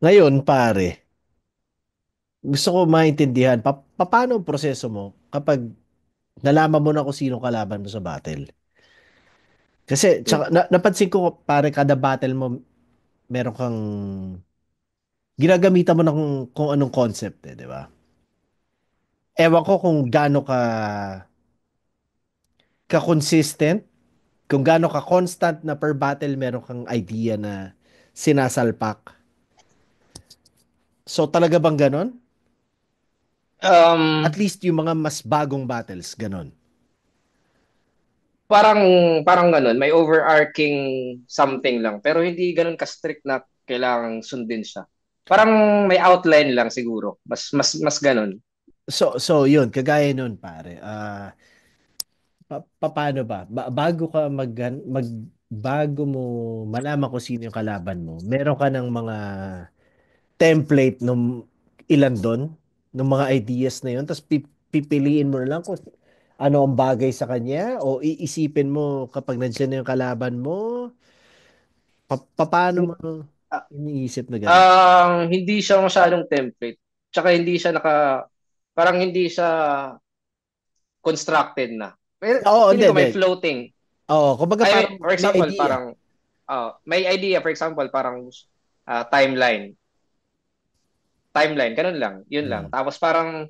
Ngayon, pare, gusto ko maintindihan, paano ang proseso mo kapag nalaman mo na kung sino kalaban mo sa battle? Kasi, Hmm. tsaka, napansin ko, pare, kada battle mo, meron kang, ginagamitan mo ng kung anong concept, di ba? Ewan ko kung gaano ka-consistent, kung gaano ka-constant na per battle meron kang idea na sinasalpak. So, talaga bang ganon? At Um, least yung mga mas bagong battles, ganon. parang parang ganun, may overarching something lang, pero hindi ganun ka-strict na kailangang sundin siya. Parang may outline lang siguro. Mas ganun. So yun, kagaya nun, pare. Paano ba? Bago ka bago mo malaman kung sino yung kalaban mo, meron ka ng mga template nung ilan doon, ng mga ideas na yun, tapos pipiliin mo na lang kung ano ang bagay sa kanya, o iisipin mo kapag nandiyan na yung kalaban mo, paano mo Ah, iniisip na gano'n? hindi siya masyadong template. Tsaka hindi siya parang hindi siya constructed na. Pero Oo, hindi, feeling ko hindi. may floating. Oo, kumbaga parang For may example, idea. parang may idea, for example, parang timeline. Timeline, ganun lang. Yun lang. Mm. Tapos parang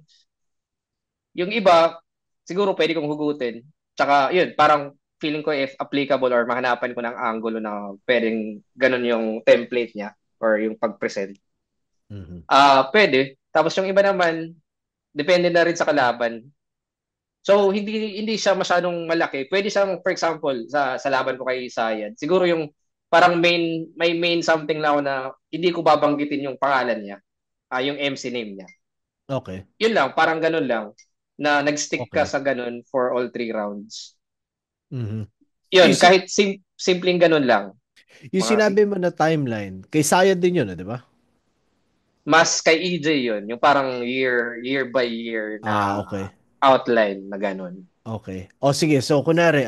yung iba, siguro pwede kong hugutin. Tsaka, yun, parang feeling ko if applicable or mahanapan ko ng angulo na pwedeng ganun yung template niya or yung pag-present. Mhm. Pwede. Tapos yung iba naman, depende na rin sa kalaban. So, hindi siya masyadong malaki. Pwede siyang, for example, sa laban ko kay Sayad, siguro yung parang may main something lang ako na hindi ko babanggitin yung pangalan niya, yung MC name niya. Okay. Yun lang, parang ganun lang, na nag-stick ka Okay. sa ganun for all three rounds. Mhm. Yun, Yung, kahit simpleng ganun lang. yung Mga sinabi mo na timeline, kay Sayad din yun, di ba? mas kay EJ yun, yung parang year by year na Okay. outline na ganun. Okay. O sige, so kunwari,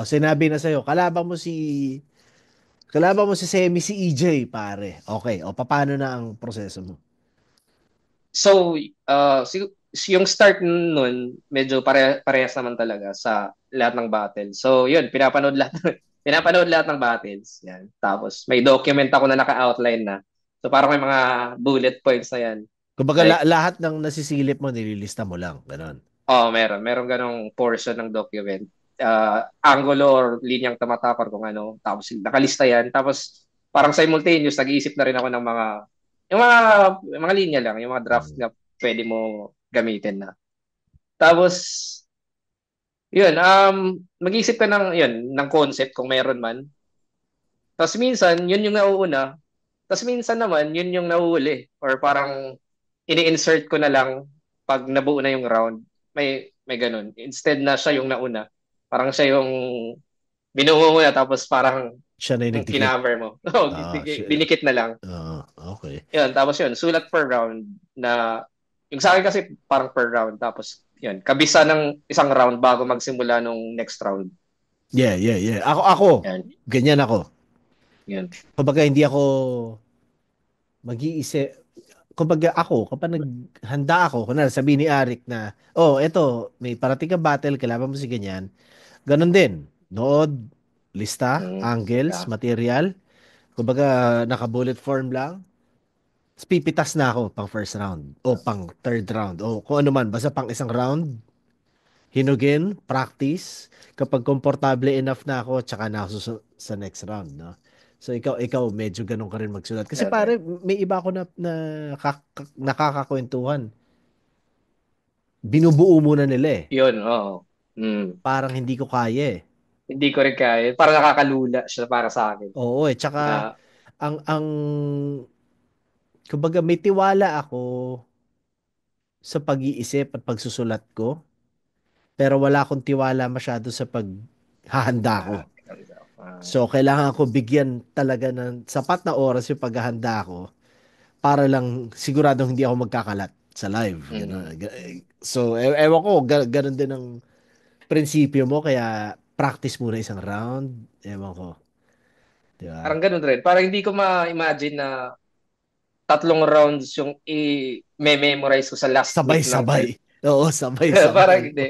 sinabi na sa'yo, kalaban mo si Semi, si EJ, pare. Okay. O paano na ang proseso mo? So, yung start nun, medyo parehas naman talaga sa lahat ng battles. So, yun, pinapanood lahat ng battles. Yan. Tapos, may document ako na naka-outline na. So, parang may mga bullet points na yan. Kumbaga, Like, lahat ng nasisilip mo, nililista mo lang. Ganon. meron ganong portion ng document. Angulo or linyang tumatapar kung ano. Tapos, nakalista yan. Tapos, parang simultaneous, nag-iisip na rin ako ng yung mga linya lang, yung mga draft Mm. na pwede mo gamitin na. Tapos, yun, mag-iisip ka ng concept kung meron man. Tapos minsan, yun yung nauuna. Tapos minsan naman, yun yung nauuli. Or parang ini-insert ko na lang pag nabuo na yung round. May ganun. Instead na siya yung nauna, parang siya yung binuo mo na tapos parang Siya na yung nagdikit. kinamber mo. Oh, Siya. binikit na lang. Okay. Yun, tapos yun, sulat per round na yung sa akin kasi parang per round. Tapos yun, kabisa ng isang round bago magsimula nung next round. Yeah, yeah, yeah. Ako, Yan, ganyan ako. yun. Kumbaga, hindi ako mag-iisip. Kumbaga ako, kapag naghanda ako, kunwari sabihin ni Arik na, oh, eto, may parating ka battle, kailangan mo si ganyan. Ganon din. Nood, lista, angles, Yeah. material. Kumbaga, naka-bullet form lang. Tapos pipitas na ako pang first round o pang third round o kung ano man. Basta pang isang round, hinugin, practice. Kapag komportable enough na ako, tsaka na ako sa next round, no? So ikaw medyo ganun ka rin magsulat. Kasi Okay. pare, may iba ako na nakakakwentuhan. Binubuo muna nila eh. Yun, oo. Mm. Parang hindi ko kaya eh. Hindi ko rin kaya. Parang nakakalula siya para sa akin. Oo eh. Tsaka, Na, ang, kumbaga may tiwala ako sa pag-iisip at pagsusulat ko, pero wala akong tiwala masyado sa paghahanda ko. ah, So, kailangan ko bigyan talaga ng sapat na oras yung paghahanda ko para lang siguradong hindi ako magkakalat sa live. Ganun. mm. So, ewan ko, ganun din ang prinsipyo mo, kaya practice muna isang round. Ewan ko. Di ba? Parang ganun rin. Parang hindi ko ma-imagine na tatlong rounds yung i-memorize ko sa last week ng Sabay-sabay. prep. Oo, sabay-sabay. Parang hindi.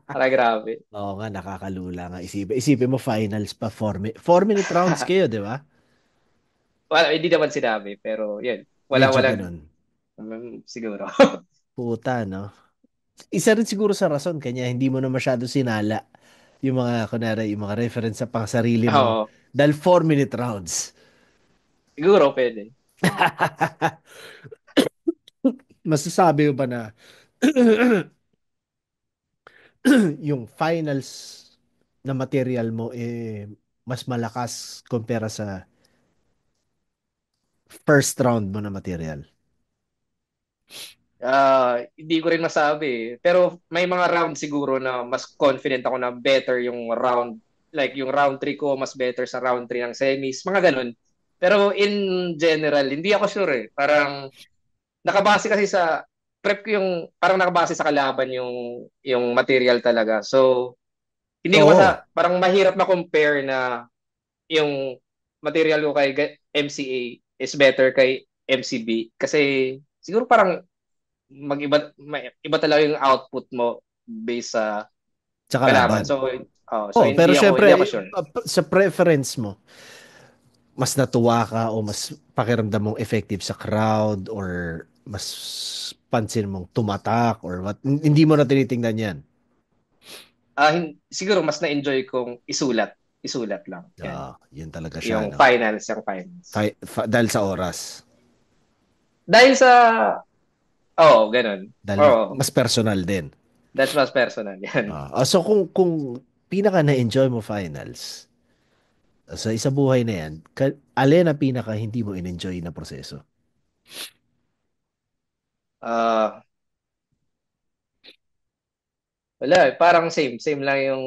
Parang grabe. Oo nga, nakakalula nga. Isipin mo, finals pa. 4-minute rounds kayo, di ba? Well, hindi naman sinabi, pero yun. Medyo Walang, ganun. siguro. Puta, no? Isa rin siguro sa rason kanya hindi mo na masyado sinala yung mga, kunwari, yung mga reference sa pang sarili mo Oo, dahil 4-minute rounds. siguro pwede. Masasabi mo ba na yung finals na material mo mas malakas kumpara sa first round mo na material? Hindi ko rin masabi. Pero may mga round siguro na mas confident ako na better yung round. Like yung round 3 ko, mas better sa round 3 ng semis. Mga ganun. Pero in general, hindi ako sure eh. Parang nakabase kasi sa prep ko yung parang nakabase sa kalaban yung material talaga. So, hindi ko Oo. parang mahirap ma-compare na yung material ko kay MCA is better kay MCB kasi siguro parang iba talaga yung output mo based sa Sa kalaban. kalaban. So Oh, pero hindi ako syempre, sure. sa preference mo, mas natuwa ka o mas pakiramdam mong effective sa crowd or mas pansin mong tumatak or what? Hindi mo na tinitingnan yan. Siguro mas na-enjoy kong isulat lang. Yan. Yun talaga siya, Yung no? finals. Dahil sa oras. Dahil sa ganun. Dahil Oo, mas personal din. that's mas personal yan. So kung pinaka na-enjoy mo finals, sa isa buhay na yan, alin ang pinaka hindi mo in-enjoy na proseso? Ah, wala, parang same lang yung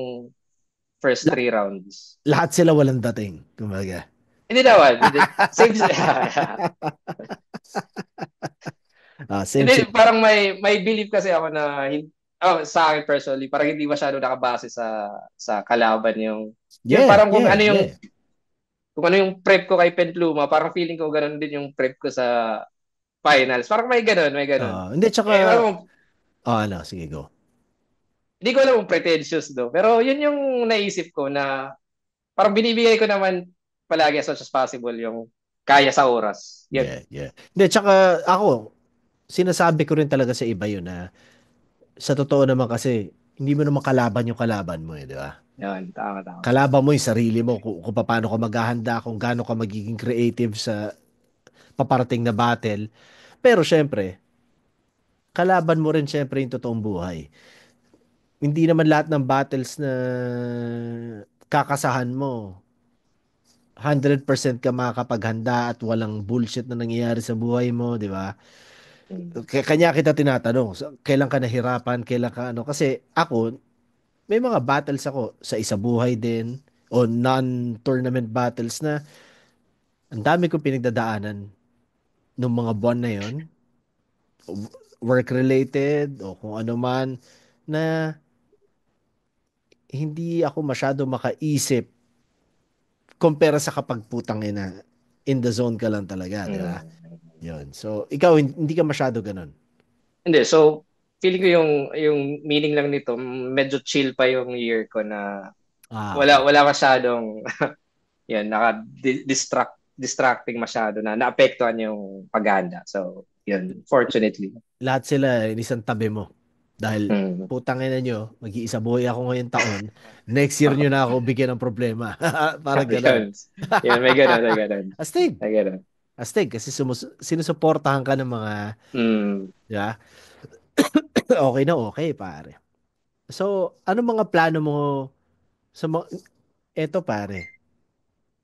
first La- three rounds. Lahat sila walang dating, kumbaga. Hindi naman, hindi. Same. Same, Hindi, same. parang may belief kasi ako na sa akin personally, parang hindi masyado nakabase sa kalaban yun Yeah, parang yeah, yeah. kung ano yung prep ko kay Pentluma, parang feeling ko ganun din yung prep ko sa finals. Parang may ganun. Hindi, tsaka, Alam mo, ano, sige, go. hindi ko alam kung pretentious do, pero yun yung naisip ko na parang binibigay ko naman palagi as much as possible yung kaya sa oras. Yun. Yeah, yeah. Hindi, tsaka ako, sinasabi ko rin talaga sa iba yun na sa totoo naman kasi, hindi mo naman kalaban yung kalaban mo di ba? Yun, tama, tama. Kalaban mo yung sarili mo, kung paano ka maghahanda, kung gaano ka magiging creative sa paparating na battle. Pero syempre, kalaban mo rin syempre yung totoong buhay. Hindi naman lahat ng battles na kakasahan mo, 100% ka makakapaghanda at walang bullshit na nangyayari sa buhay mo, di ba? Mm. Kanya kita tinatanong, kailan ka nahirapan, kailan ka ano? Kasi ako, may mga battles ako sa isa buhay din o non-tournament battles na ang dami kong pinagdadaanan nung mga buwan na yon, work-related o kung ano man, na hindi ako masyado makaisip compare sa kapag putang ina, in the zone ka lang talaga, di ba? Mm. Yun. So, ikaw, hindi ka masyado ganun. Hindi, so feeling ko yung meaning lang nito, medyo chill pa yung year ko na Okay. wala masyadong yan distracting masyado na naapektuhan yung paghahanda. So, yun, fortunately. Lahat sila inisang tabi mo. Dahil, Mm. putang ina nyo, mag-iisa buhay ako ngayong taon. Next year nyo na ako bigyan ng problema. Parang ganon. Yun. Yun, may ganun, may ganun. Astig. May ganun. Astig. Kasi sinusuportahan ka ng mga, Mm. di ba? Okay na okay, pare. So, ano mga plano mo sa mga, eto pare,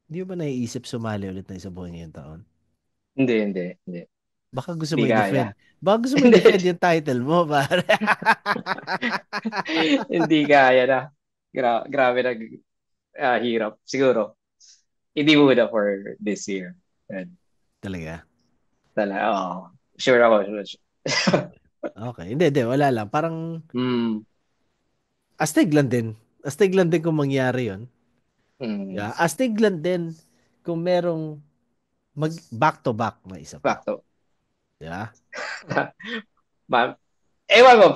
di mo ba naiisip sumali ulit na isa buhay ngayong taon? Hindi. Baka gusto Hindi mo kaya. i-defend. Baka gusto mo Hindi. i-defend yung title mo, pare. Hindi kaya na. Grabe na hirap. Siguro. Hindi muna for this year. Yan. Talaga. Oo. Sure ako. Sure. Okay. Hindi, hindi. Wala lang. Parang Mm. astig lang din. Astig lang din kung mangyari yon. Mm. Yeah. Astig lang din kung merong Mag back to back na isa pa. Back to. Di ba? Ma- Ewan ko,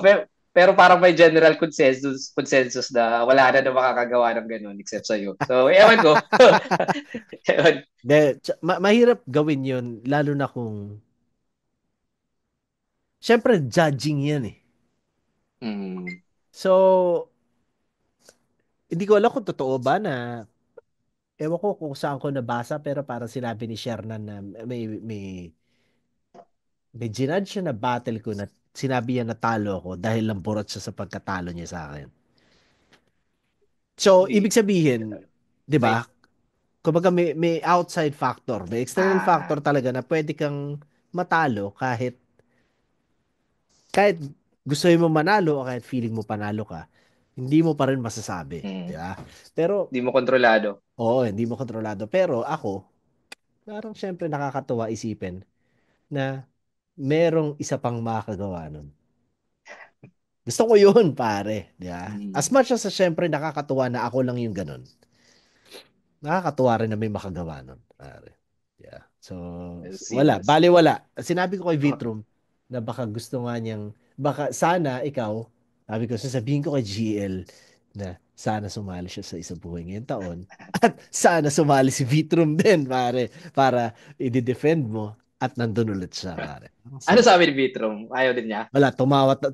pero parang may general consensus na wala na makakagawa ng ganun except sa'yo. So, ewan ko. Ewan. Mahirap gawin yun, lalo na kung, syempre, judging yan eh. Mm, So, hindi ko alam kung totoo ba na, ewan ko kung saan ko nabasa, pero parang sinabi ni Shernan na may ginudge siya na battle ko na sinabi niya natalo ako dahil lang burot siya sa pagkatalo niya sa akin. So, ibig di, sabihin, 'di ba? may, Kumbaga may outside factor, may external ah, factor talaga na pwede kang matalo kahit gusto mo manalo o kahit feeling mo panalo ka, hindi mo pa rin masasabi, 'di mm, ba? Pero di mo kontrolado. oo, hindi mo kontrolado. Pero ako, parang syempre nakakatuwa isipin na merong isa pang makakagawa nun. Gusto ko yun, pare, 'di ba? As Mm, much as syempre nakakatuwa na ako lang yung ganun. Nakakatuwa rin na may makagawa nun, pare. Yeah. So, wala. serious. Bale, wala. Sinabi ko kay Vitrum na baka gusto nga niyang, baka sana ikaw, sabi ko, sasabihin ko kay GL na sana sumali siya sa isang buhay ngayong taon. At sana sumali si Vitrum din, pare, para i-defend mo at nandun ulit siya, pare. Ano Kasi, sabi ni Vitrom? Ayaw din niya? wala,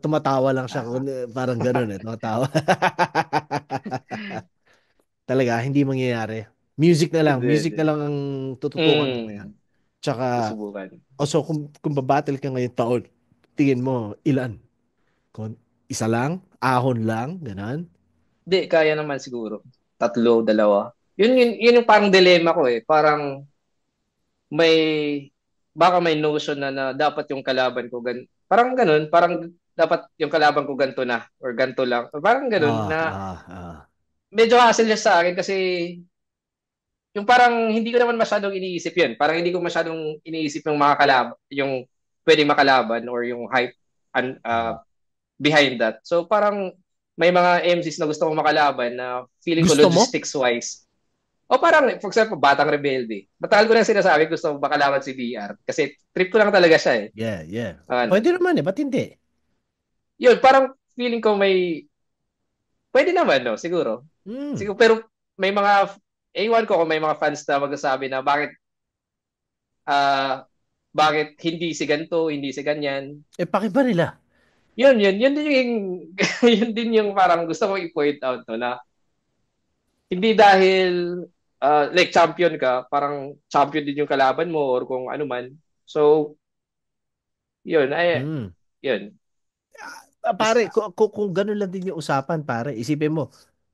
tumatawa lang siya. Ah, Parang ganun eh, tumatawa. Talaga, hindi mangyayari. Music na lang. hindi, Music hindi. na lang ang tututukan ko ngayon. Mm, Tsaka, susubukan. also, kung babattle ka ngayong taon, tingin mo, ilan? Kung isa lang? Ahon lang? Ganon? Hindi, kaya naman siguro. Tatlo, dalawa. Yun yung parang dilemma ko eh. Parang may, baka may notion na dapat yung kalaban ko parang ganun, parang dapat yung kalaban ko ganto na or ganto lang. Parang ganun Ah, na ah, ah. medyo hassle siya sa akin kasi yung parang hindi ko naman masyadong iniisip yun. Parang hindi ko masyadong iniisip yung mga kalaban, yung pwedeng makalaban or yung hype Ah. behind that. So parang may mga MCs na gusto kong makalaban na feeling ko Gusto mo? logistics wise. O parang, for example, Batang Rebelde. Matagal ko na sinasabi gusto kong makalaban si BR kasi trip ko lang talaga siya eh. Yeah, yeah. Ano. Pwede naman eh, ba't hindi? Yun, parang feeling ko pwede naman, no? Siguro. Hmm. Siguro, pero may ewan ko kung may mga fans na magsasabi na ah, bakit hindi si ganito, hindi si ganyan. Eh, pakiba nila. Yun din yung, yun din yung parang gusto ko i-point out, no, na hindi dahil like champion ka, parang champion din yung kalaban mo or kung ano man. So, yun, Hmm. yun. Pare, Just, kung ganun lang din yung usapan, pare, isipin mo,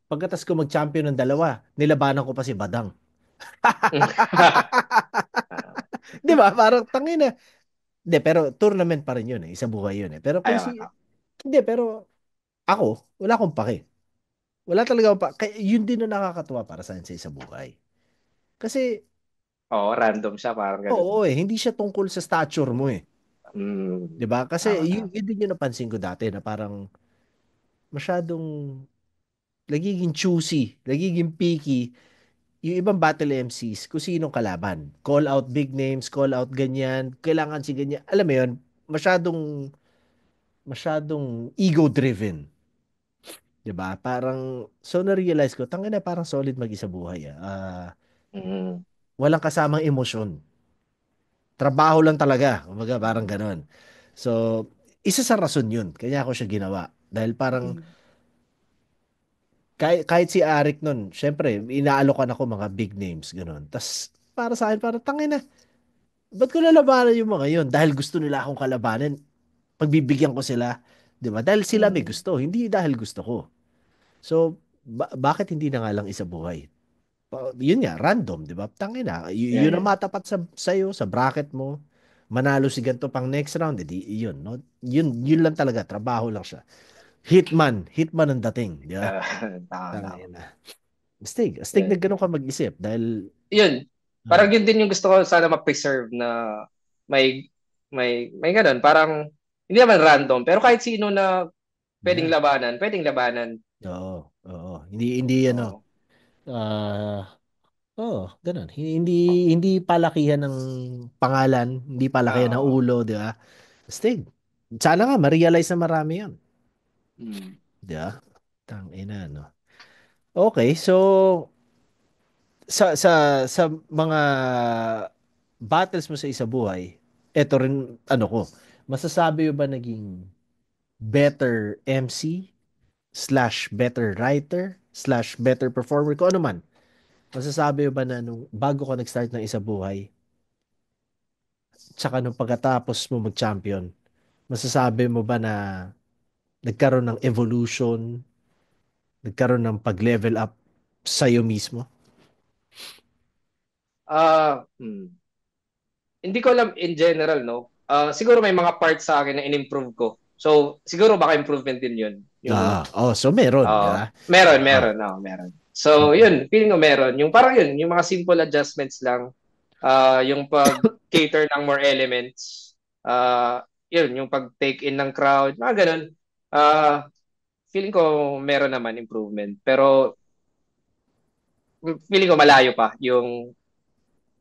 pagkatas ko mag-champion ng dalawa, nilabanan ko pa si Badang. Di ba? Parang tangin na. Hindi, pero tournament pa rin yun eh. Isa buhay yun eh. Pero kung ayun, hindi, pero ako, wala akong pake. Wala talaga akong pake. Kaya yun din na nakakatuwa para sa akin sa isa buhay. Kasi, random siya, parang ganun. oo eh, hindi siya tungkol sa stature mo eh. Di Mm, ba? Kasi tama, tama. yun din yung napansin ko dati na parang masyadong nagiging choosy, nagiging picky yung ibang battle MCs kung sinong kalaban. Call out big names, call out ganyan, kailangan si ganyan. Alam mo yun, masyadong ego-driven. 'Di ba? Parang so na-realize ko, tangina parang solid mag-isa buhay ah. Mm, Walang kasamang emosyon. Trabaho lang talaga. Kumbaga parang gano'n. So, isa sa rason 'yun. Kaya ako siya ginawa. Dahil parang mm, kahit si Arik nun, syempre, inaalokan ako mga big names, gano'n. Tas para sa akin, parang tangina, ba't ko lalabanan yung mga yun? Dahil gusto nila akong kalabanin, pagbibigyan ko sila. 'Di ba? Dahil sila may mm. gusto, hindi dahil gusto ko. So, bakit hindi na nga lang isa buhay? Yun nga, random, di ba? Tangina, Yeah, yun ang yeah. matapat sa'yo, sa bracket mo. Manalo si ganito pang next round, edi yun, no? Yun lang talaga, trabaho lang siya. Hitman ang dating, di ba? Tama, tama. Tangina. Astig na Yun. ganun ka mag-isip dahil, Yun. Parang ah, yun din yung gusto ko sana ma-preserve na may, may ganun. Parang, hindi naman random, pero kahit sino na pwedeng yeah. labanan, pwedeng labanan. Oo, oo. Hindi ano, Oo. ah, Oo, ganun. Hindi hindi palakihan ng pangalan, hindi palakihan ng Oo. ulo, di ba? Stig. Sana nga ma-realize na marami 'yon, Mm. di ba? Tangina, no. Okay, so sa mga battles mo sa isa buhay, eto rin ano ko, masasabi mo ba naging better MC slash better writer slash better performer ko ano man? Masasabi mo ba na nung bago ka nag-start ng isa buhay, tsaka nung pagkatapos mo mag-champion, masasabi mo ba na nagkaroon ng evolution, nagkaroon ng pag-level up sa'yo mismo? Hmm. Hindi ko alam in general, no? Siguro may mga parts sa akin na in-improve ko. So, siguro baka improvement din yun. So meron, di ba? Meron, no, meron. So, yun, feeling ko meron. Yung parang yun, yung mga simple adjustments lang. Yung pag-cater ng more elements. Yun, yung pag-take in ng crowd, mga ganun. Uh, Feeling ko meron naman improvement. Pero feeling ko malayo pa yung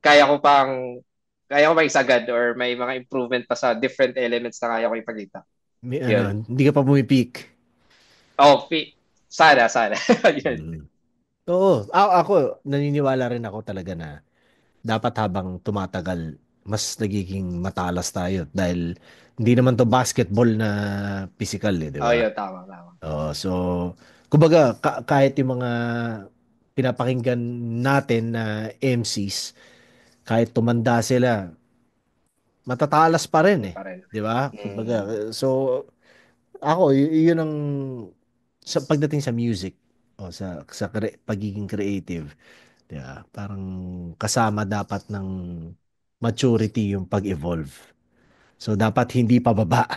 kaya ko pang kaya ko pa isagad or may mga improvement pa sa different elements na kaya ko ipakita. Ano, Yun. hindi ka pa pumipik. Oh, sana. Yun. Mm. Oo, ako, naniniwala rin ako talaga na dapat habang tumatagal, mas nagiging matalas tayo dahil hindi naman to basketball na physical eh, di Oh, ba? yun, tama. So, kumbaga, kahit yung mga pinapakinggan natin na MCs, kahit tumanda sila, matatalas pa rin Yun eh. pa rin. Di ba? Mm. Kumbaga, so, ako, yun ang, sa pagdating sa music, o sa pagiging creative, di ba? Parang kasama dapat ng maturity yung pag-evolve. So, dapat hindi pababa.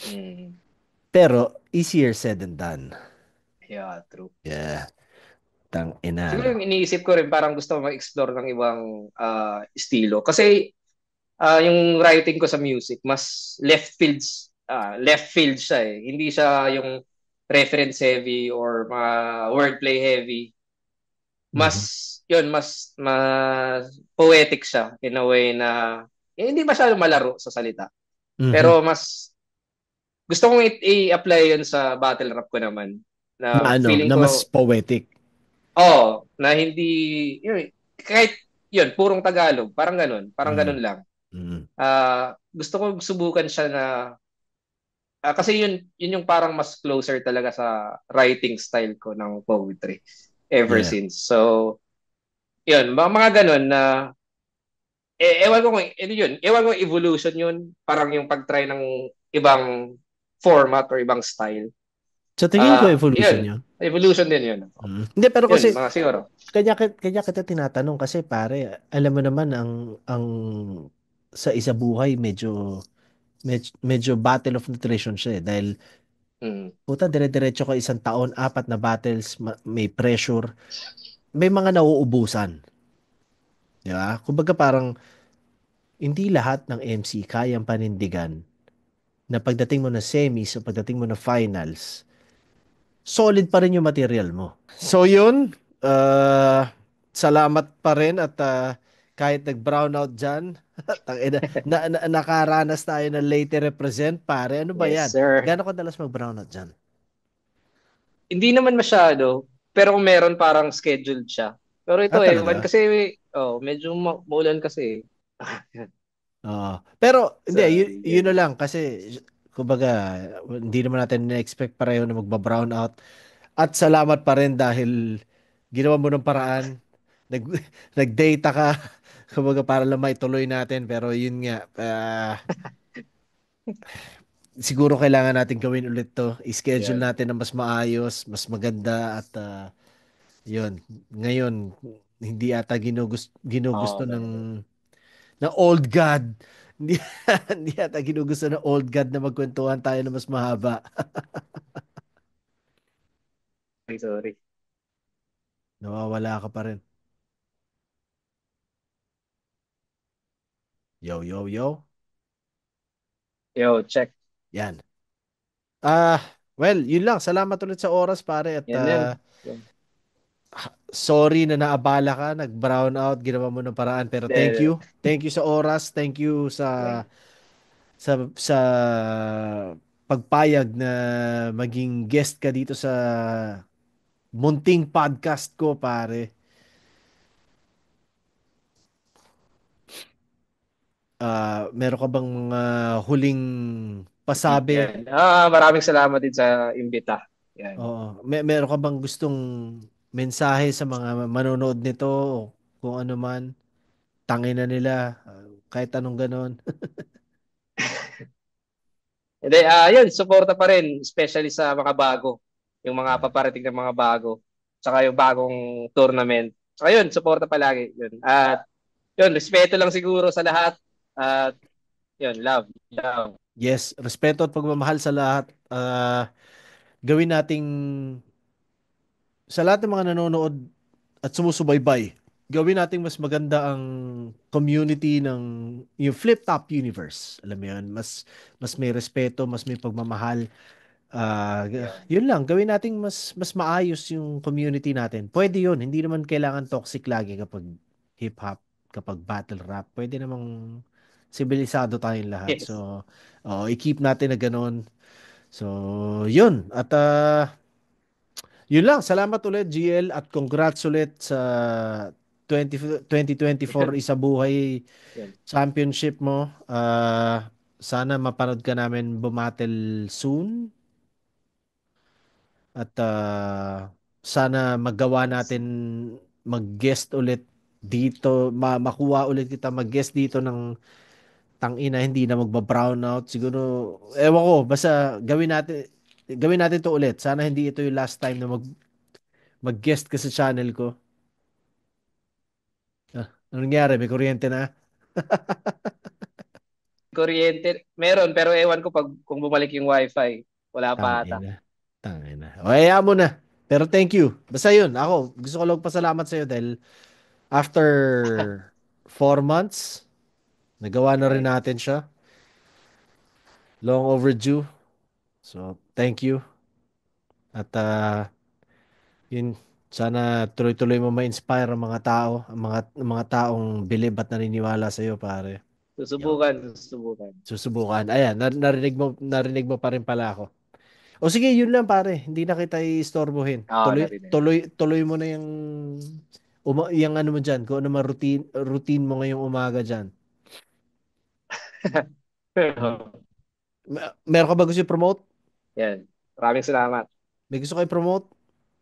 Mm. Pero, easier said than done. Yeah, true. Yeah, tang ina, Siguro no? yung iniisip ko rin parang gusto ko mag-explore ng ibang estilo. Kasi yung writing ko sa music, mas left field siya eh. Hindi siya yung reference heavy or mga wordplay heavy. Mhm. Mas poetic siya in a way na hindi masyadong malaro sa salita. Mhm. Pero mas gusto kong i-apply yun sa battle rap ko naman. Na Na ano, feeling na mas ko, poetic. na hindi, yun, kahit yun, purong Tagalog, parang Mm. ganun lang. Mm. Gusto ko subukan siya na, kasi yun yung parang mas closer talaga sa writing style ko ng poetry ever Yeah. since. So, yun, mga ganun na ewan ko kung ano yun, ewan ko evolution yun, parang yung pag-try ng ibang format or ibang style. Sa tingin ko evolution Yun, yun. evolution din yun. Mm. Hindi, pero Yun, kasi mga siguro. kanya kita tinatanong kasi pare, alam mo naman ang sa isa buhay medyo battle of nutrition siya eh dahil Mm, puta dire-diretso ka isang taon, apat na battles, may pressure, may mga nauubusan, di ba? Kumbaga parang hindi lahat ng MC kayang panindigan na pagdating mo na semis o pagdating mo na finals, solid pa rin yung material mo. So yun, salamat pa rin at kahit nag-brownout dyan, nakaranas tayo ng late represent, pare. Ano ba yes, yan? sir. Gano'n kadalas mag-brownout dyan? Hindi naman masyado, pero kung meron parang scheduled siya. Pero ito ewan Talaga? kasi medyo maulan kasi. Oo. Pero So, hindi, yun na yun. lang kasi kumbaga hindi naman natin na-expect pareho na magba-brownout. At salamat pa rin dahil ginawa mo ng paraan. Nag, nag-data ka. Kumbaga para lang maituloy natin. Pero yun nga, siguro kailangan natin gawin ulit to. I-schedule Yan. natin na mas maayos, mas maganda at yun. Ngayon, hindi ata ginugusto ng Ganun. old god. Hindi, hindi ata ginugusto ng old god na magkwentuhan tayo na mas mahaba. Sorry. Nawawala ka pa rin. Yo, yo, yo. Yo, check. Yan. Well, yun lang. Salamat ulit sa oras, pare. At Yan. Yan. sorry na naabala ka, nag-brown out, ginawa mo ng paraan, pero thank Then, you. Thank you sa oras, thank you sa okay. sa pagpayag na maging guest ka dito sa munting podcast ko, pare. Meron ka bang mga huling pasabi? Yan. Maraming salamat din sa imbita. Yan. Oo. Meron ka bang gustong mensahe sa mga manonood nito o kung ano man? Tangin na nila, kahit anong ganon. Hindi, yun, suporta pa rin, especially sa mga bago. Yung mga Yeah. paparating ng mga bago. Tsaka yung bagong tournament. Tsaka yun, suporta palagi. Yun. At yun, respeto lang siguro sa lahat. At yun, love. Love. Yes, respeto at pagmamahal sa lahat. Gawin nating sa lahat ng mga nanonood at sumusubaybay, gawin nating mas maganda ang community ng yung Flip Top Universe. Alam mo yun, mas may respeto, mas may pagmamahal. Yan. Yun lang, gawin nating mas maayos yung community natin. Pwede yun, hindi naman kailangan toxic lagi kapag hip hop, kapag battle rap. Pwede namang sibilisado tayong lahat. Yes. So, i-keep natin na ganun. So, yun. At yun lang. Salamat ulit, GL. At congrats ulit sa 2024 Yan. Isa Buhay Yan. Championship mo. Sana mapanood ka namin bumatel soon. At sana magawa natin mag-guest ulit dito. Makuha ulit kita mag-guest dito ng tangina, hindi na magba-brown out. Siguro, ewan ko. Basta gawin natin to ulit. Sana hindi ito yung last time na mag-guest ka sa channel ko. Anong nangyari? May kuryente na? Kuryente, meron, pero ewan ko pag kung bumalik yung wifi. Wala pa ata. Tangina. Tangina. O, hayaan mo na. Pero thank you. Basta yun, ako, gusto ko lang pasalamat sa'yo dahil after 4 months, nagawa na rin Okay. natin siya. Long overdue. So, thank you. At yun, sana tuloy-tuloy mo ma-inspire ang mga tao, ang mga taong bilib at naniniwala sa'yo, pare. Yo, Susubukan, susubukan. susubukan. Ayan, narinig mo pa rin pala ako. O sige, yun lang pare. Hindi na kita istorbohin. Tuloy, Narinig. tuloy, tuloy mo na yung ano mo dyan. Kung ano man routine mo ngayong umaga dyan. Meron ka ba gusto i-promote? Yan. Maraming salamat. May gusto kayo promote?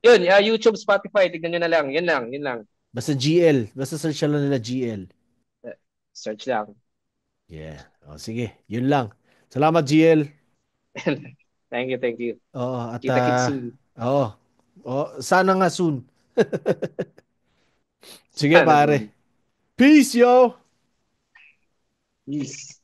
Yun, YouTube, Spotify, tignan nyo na lang. Yun lang, yun lang. Basta GL. Basta search lang nila GL. Search lang. Yeah. O sige, yun lang. Salamat GL. Thank you, thank you. Oo, at Kita-kits soon. oo. Sana nga soon. Sige Sana pare. soon. Peace yo! Peace.